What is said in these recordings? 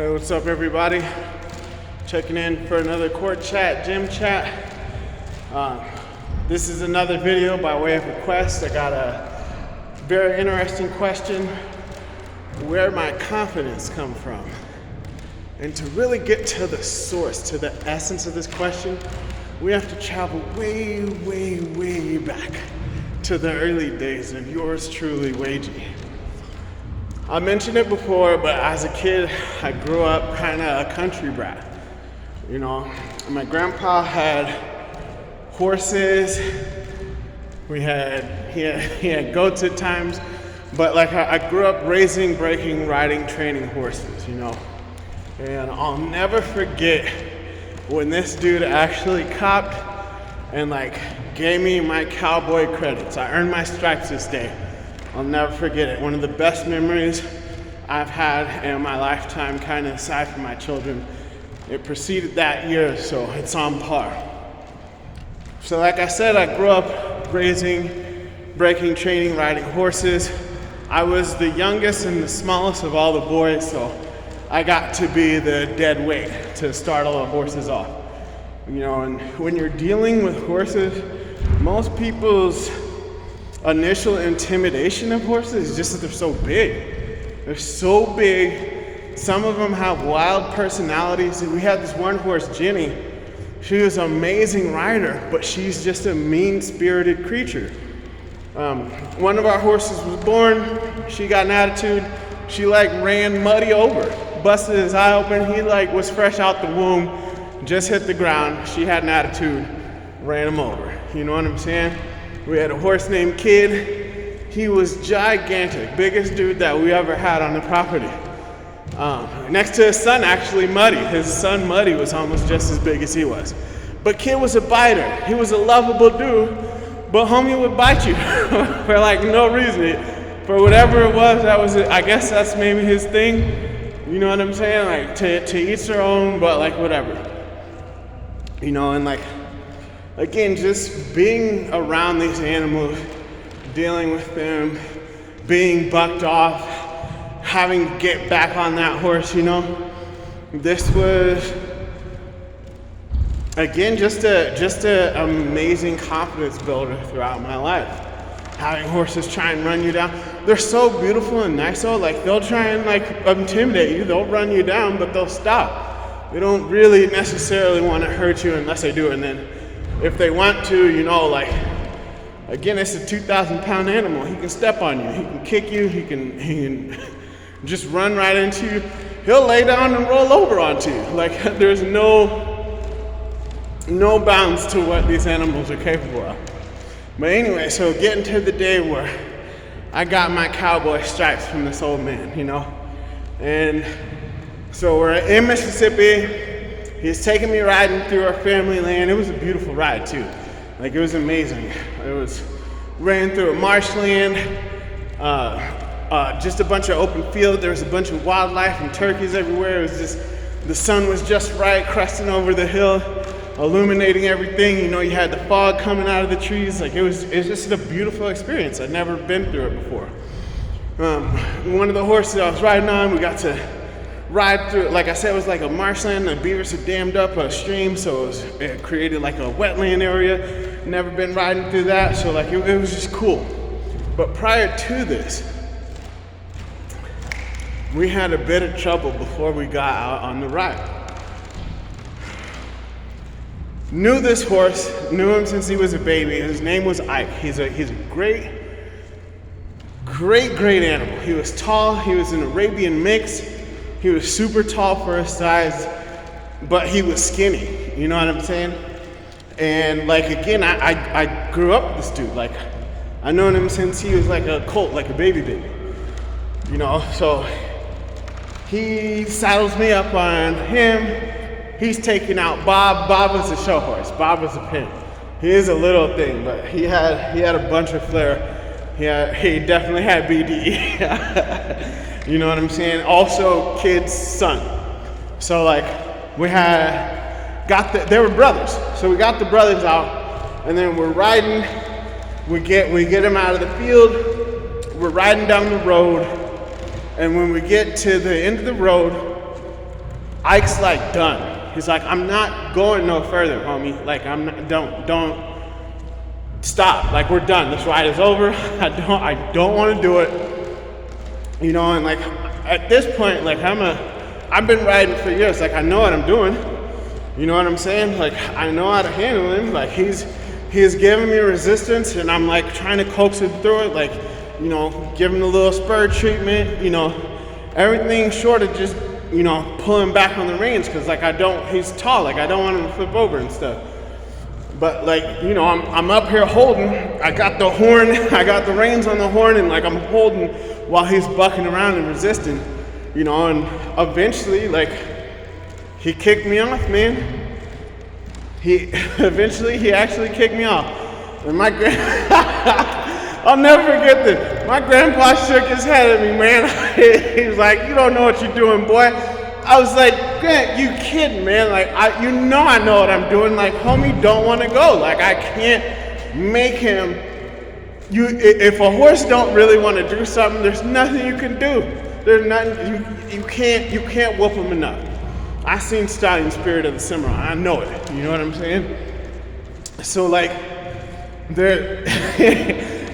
Hey, what's up, everybody? Checking in for another court chat, gym chat. This is another video by way of request. I got a very interesting question: where my confidence come from? And to really get to the source, to the essence of this question, we have to travel way, way, way back to the early days of yours truly, Wagey. I mentioned it before, but as a kid, I grew up kind of a country brat. You know, my grandpa had horses. He had goats at times, but like I grew up raising, breaking, riding, training horses, you know. And I'll never forget when this dude actually copped and like gave me my cowboy credits. I earned my stripes this day. I'll never forget it. One of the best memories I've had in my lifetime, kind of aside from my children. It preceded that year, so it's on par. So like I said, I grew up raising, breaking, training, riding horses. I was the youngest and the smallest of all the boys, so I got to be the dead weight to start all the horses off. You know, and when you're dealing with horses, most people's initial intimidation of horses is just that they're so big. They're so big. Some of them have wild personalities. We had this one horse, Jenny. She was an amazing rider, but she's just a mean-spirited creature. One of our horses was born. She got an attitude. She like ran Muddy over, busted his eye open. He like was fresh out the womb, just hit the ground. She had an attitude, ran him over. You know what I'm saying? We had a horse named Kid. He was gigantic, biggest dude that we ever had on the property. Next to his son, actually, Muddy. His son, Muddy, was almost just as big as he was. But Kid was a biter. He was a lovable dude, but homie would bite you for like no reason. For whatever it was, I guess that's maybe his thing. You know what I'm saying? Like, to each their own, but like whatever. You know, and like, again, just being around these animals, dealing with them, being bucked off, having to get back on that horse, you know. This was, again, just a amazing confidence builder throughout my life. Having horses try and run you down. They're so beautiful and nice though, like they'll try and like intimidate you, they'll run you down, but they'll stop. They don't really necessarily want to hurt you unless they do it, and then if they want to, you know, like, again, it's a 2,000-pound animal. He can step on you, he can kick you, he can just run right into you. He'll lay down and roll over onto you. Like, there's no bounds to what these animals are capable of. But anyway, so getting to the day where I got my cowboy stripes from this old man, you know? And so we're in Mississippi. He's taking me riding through our family land. It was a beautiful ride too. Like, it was amazing. It was ran through a marshland, just a bunch of open field. There was a bunch of wildlife and turkeys everywhere. It was just, the sun was just right, cresting over the hill, illuminating everything. You know, you had the fog coming out of the trees. Like, it was just a beautiful experience. I'd never been through it before. One of the horses I was riding on, we got to ride through, like I said, it was like a marshland. The beavers had dammed up a stream, so it created like a wetland area. Never been riding through that, so like it was just cool. But prior to this, we had a bit of trouble before we got out on the ride. Knew this horse, knew him since he was a baby. His name was Ike. He's a great animal. He was tall. He was an Arabian mix. He was super tall for his size, but he was skinny, you know what I'm saying? And like, again, I grew up with this dude. Like, I known him since he was like a colt, like a baby, you know? So he saddles me up on him. He's taking out Bob. Bob was a show horse. Bob was a pin. He is a little thing, but he had a bunch of flair. He definitely had BD. You know what I'm saying? Also, Kid's son. So like, they were brothers. So we got the brothers out, and then we're riding. We get them out of the field. We're riding down the road, and when we get to the end of the road, Ike's like done. He's like, I'm not going no further, homie. Like, don't stop. Like, we're done. This ride is over. I don't want to do it. You know, and like at this point, like I've been riding for years. Like, I know what I'm doing. You know what I'm saying? Like, I know how to handle him. Like, he's giving me resistance, and I'm like trying to coax him through it. Like, you know, give him a little spur treatment. You know, everything short of just, you know, pulling back on the reins, because like he's tall. Like, I don't want him to flip over and stuff. But like, you know, I'm up here holding. I got the horn. I got the reins on the horn, and like I'm holding while he's bucking around and resisting. You know, and eventually, like, he kicked me off, man. He actually kicked me off. And I'll never forget this. My grandpa shook his head at me, man. He was like, you don't know what you're doing, boy. I was like, Grant, you kidding, man? Like, I know what I'm doing. Like, homie don't want to go. Like, I can't make him. If a horse don't really want to do something, there's nothing you can do. There's nothing, you can't whoop him enough. I seen Stallion Spirit of the Cimarron. I know it. You know what I'm saying? So like,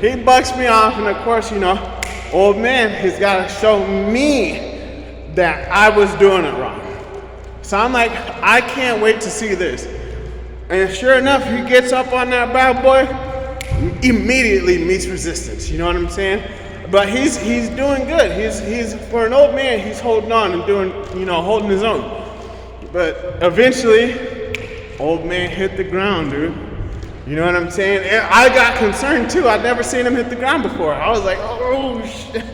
he bucks me off, and of course, you know, old man, he's got to show me that I was doing it wrong. So I'm like, I can't wait to see this. And sure enough, he gets up on that bad boy, immediately meets resistance. You know what I'm saying? But he's doing good. He's for an old man, he's holding on and doing, you know, holding his own. But eventually, old man hit the ground, dude. You know what I'm saying? And I got concerned too. I'd never seen him hit the ground before. I was like, oh shit.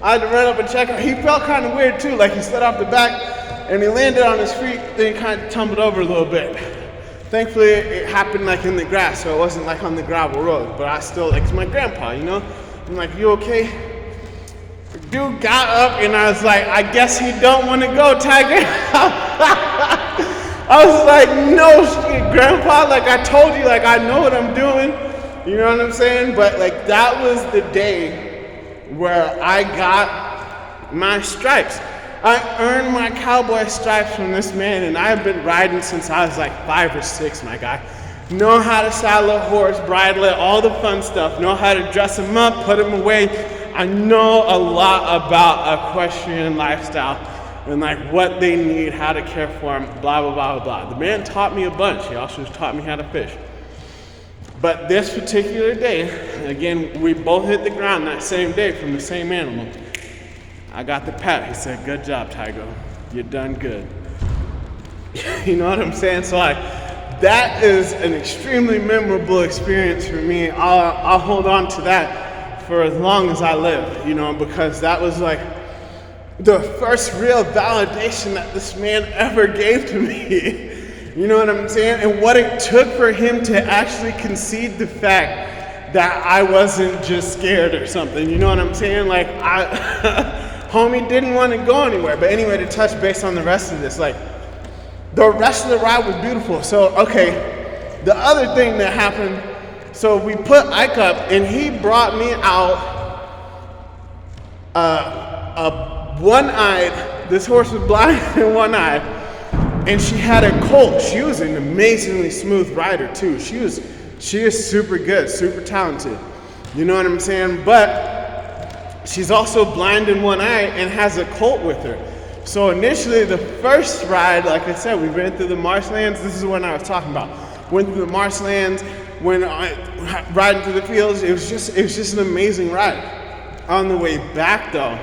I had to run up and check him. He felt kind of weird too. Like, he slid off the back and he landed on his feet, then kind of tumbled over a little bit. Thankfully, it happened like in the grass, so it wasn't like on the gravel road. But I still, like, it's my grandpa, you know? I'm like, you okay? Dude got up, and I was like, I guess he don't want to go, Tiger. I was like, no shit, Grandpa. Like, I told you, like, I know what I'm doing. You know what I'm saying? But like, that was the day where I got my stripes. I earned my cowboy stripes from this man, and I've been riding since I was like 5 or 6, my guy. Know how to saddle a horse, bridle it, all the fun stuff. Know how to dress him up, put him away. I know a lot about equestrian lifestyle and like what they need, how to care for them, blah, blah, blah, blah, blah. The man taught me a bunch. He also taught me how to fish. But this particular day, again, we both hit the ground that same day from the same animal. I got the pat. He said, good job, Tygo. You done good. You know what I'm saying? So that is an extremely memorable experience for me. I'll hold on to that for as long as I live, you know, because that was like the first real validation that this man ever gave to me. You know what I'm saying? And what it took for him to actually concede the fact that I wasn't just scared or something. You know what I'm saying? Like, homie didn't want to go anywhere. But anyway, to touch base on the rest of this, like, the rest of the ride was beautiful. So, okay, the other thing that happened, so we put Ike up, and he brought me out a one-eyed, this horse was blind and one-eyed, and she had a colt. She was an amazingly smooth rider too. She is super good, super talented. You know what I'm saying? But she's also blind in one eye and has a colt with her. So initially, the first ride, like I said, we went through the marshlands. This is what I was talking about. Went through the marshlands, riding through the fields. It was just an amazing ride. On the way back, though,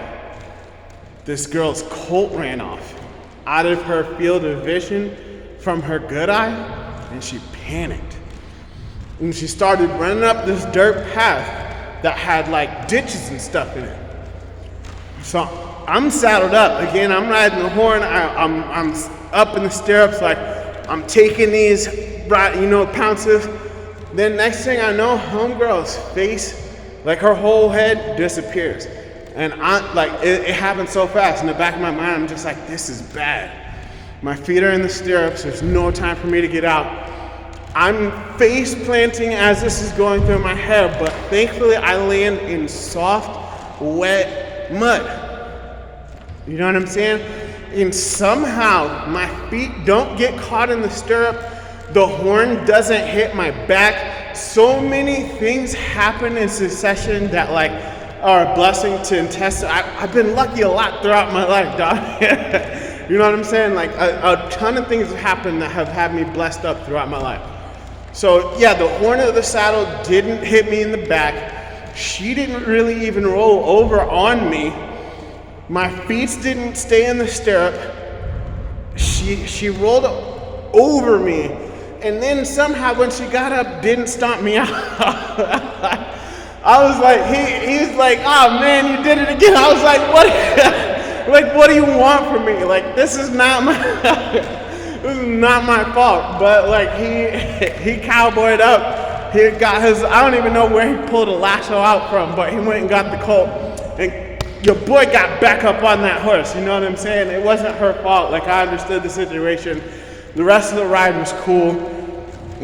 this girl's colt ran off out of her field of vision from her good eye, and she panicked. And she started running up this dirt path that had like ditches and stuff in it. So I'm saddled up. Again, I'm riding the horn. I'm up in the stirrups, like I'm taking these, pounces. Then next thing I know, homegirl's face, like her whole head disappears. And it happened so fast. In the back of my mind, I'm just like, this is bad. My feet are in the stirrups. There's no time for me to get out. I'm face planting as this is going through my head, but thankfully I land in soft, wet mud. You know what I'm saying? and somehow my feet don't get caught in the stirrup. The horn doesn't hit my back. So many things happen in succession that like are a blessing to intest. I've been lucky a lot throughout my life, dog. You know what I'm saying? Like a ton of things have happened that have had me blessed up throughout my life. So yeah, the horn of the saddle didn't hit me in the back. She didn't really even roll over on me. My feet didn't stay in the stirrup. She rolled over me, and then somehow when she got up, didn't stomp me out. I was like, he's like, oh man, you did it again. I was like, what? Like, what do you want from me? Like, this is not my fault. But like, he cowboyed up. He got his, I don't even know where he pulled a lasso out from, but he went and got the colt. And your boy got back up on that horse. You know what I'm saying? It wasn't her fault. Like, I understood the situation. The rest of the ride was cool.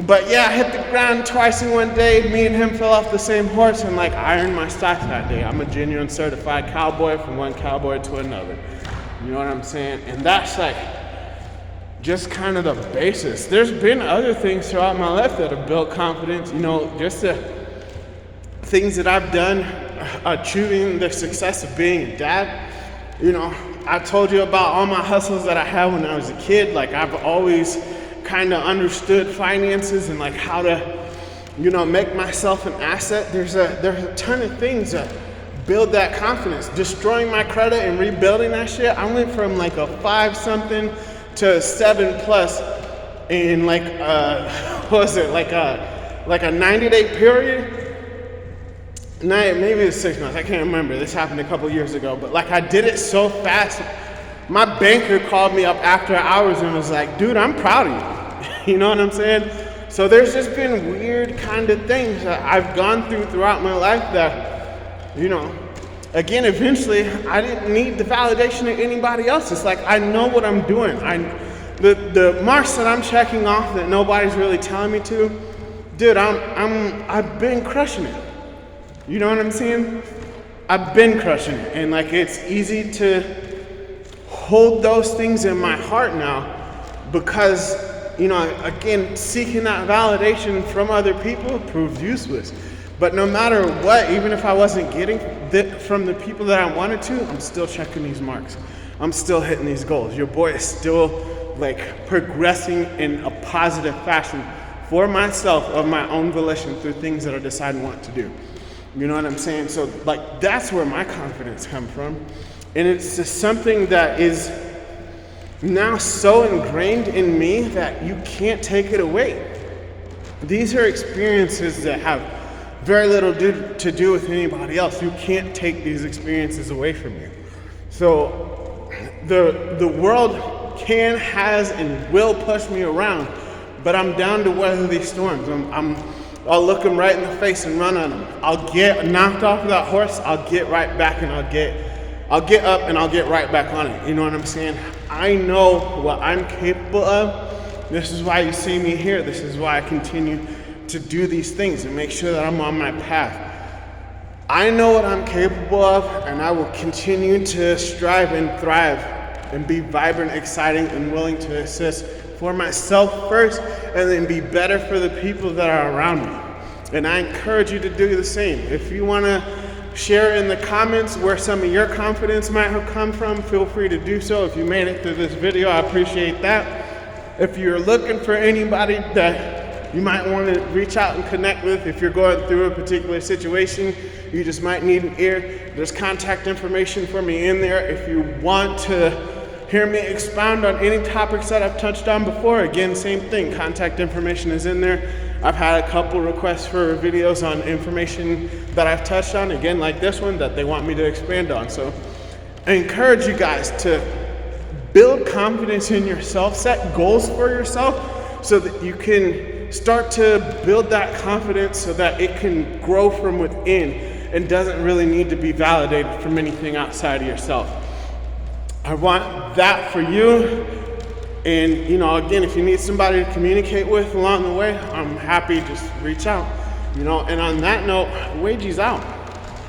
But yeah, I hit the ground twice in one day. Me and him fell off the same horse, and like, I earned my stripes that day. I'm a genuine certified cowboy from one cowboy to another. You know what I'm saying? And that's like just kind of the basis. There's been other things throughout my life that have built confidence. You know, just the things that I've done, achieving the success of being a dad. You know, I told you about all my hustles that I had when I was a kid. Like, I've always kind of understood finances and like how to, you know, make myself an asset. There's a ton of things that build that confidence. Destroying my credit and rebuilding that shit. I went from like a 5-something to a 7+ in like what was it, like a 90-day period. Maybe it's 6 months. I can't remember. This happened a couple years ago, but like, I did it so fast. My banker called me up after hours and was like, dude, I'm proud of you. You know what I'm saying? So there's just been weird kind of things that I've gone throughout my life that, you know, again, eventually I didn't need the validation of anybody else. It's like, I know what I'm doing. The marks that I'm checking off that nobody's really telling me to, dude, I've been crushing it. You know what I'm saying? I've been crushing it. And like, it's easy to hold those things in my heart now because, you know, again, seeking that validation from other people proves useless. But no matter what, even if I wasn't getting that from the people that I wanted to, I'm still checking these marks. I'm still hitting these goals. Your boy is still like progressing in a positive fashion for myself of my own volition through things that I decide what to do. You know what I'm saying? So like, that's where my confidence comes from. And it's just something that is now so ingrained in me that you can't take it away. These are experiences that have very little to do with anybody else. You can't take these experiences away from you. So the world can, has, and will push me around, but I'm down to weather these storms. I'll look them right in the face and run on them. I'll get knocked off of that horse. I'll get right back and I'll get up and I'll get right back on it. You know what I'm saying? I know what I'm capable of. This is why you see me here. This is why I continue to do these things and make sure that I'm on my path. I know what I'm capable of, and I will continue to strive and thrive and be vibrant, exciting, and willing to assist for myself first, and then be better for the people that are around me. And I encourage you to do the same. If you want to share in the comments where some of your confidence might have come from, feel free to do so. If you made it through this video, I appreciate that. If you're looking for anybody that you might want to reach out and connect with, if you're going through a particular situation, you just might need an ear, there's contact information for me in there. If you want to hear me expound on any topics that I've touched on before, again, same thing, contact information is in there. I've had a couple requests for videos on information that I've touched on, again, like this one, that they want me to expand on. So I encourage you guys to build confidence in yourself, set goals for yourself so that you can start to build that confidence so that it can grow from within and doesn't really need to be validated from anything outside of yourself. I want that for you. And, you know, again, if you need somebody to communicate with along the way, I'm happy, just reach out, you know. And on that note, Wagy's out.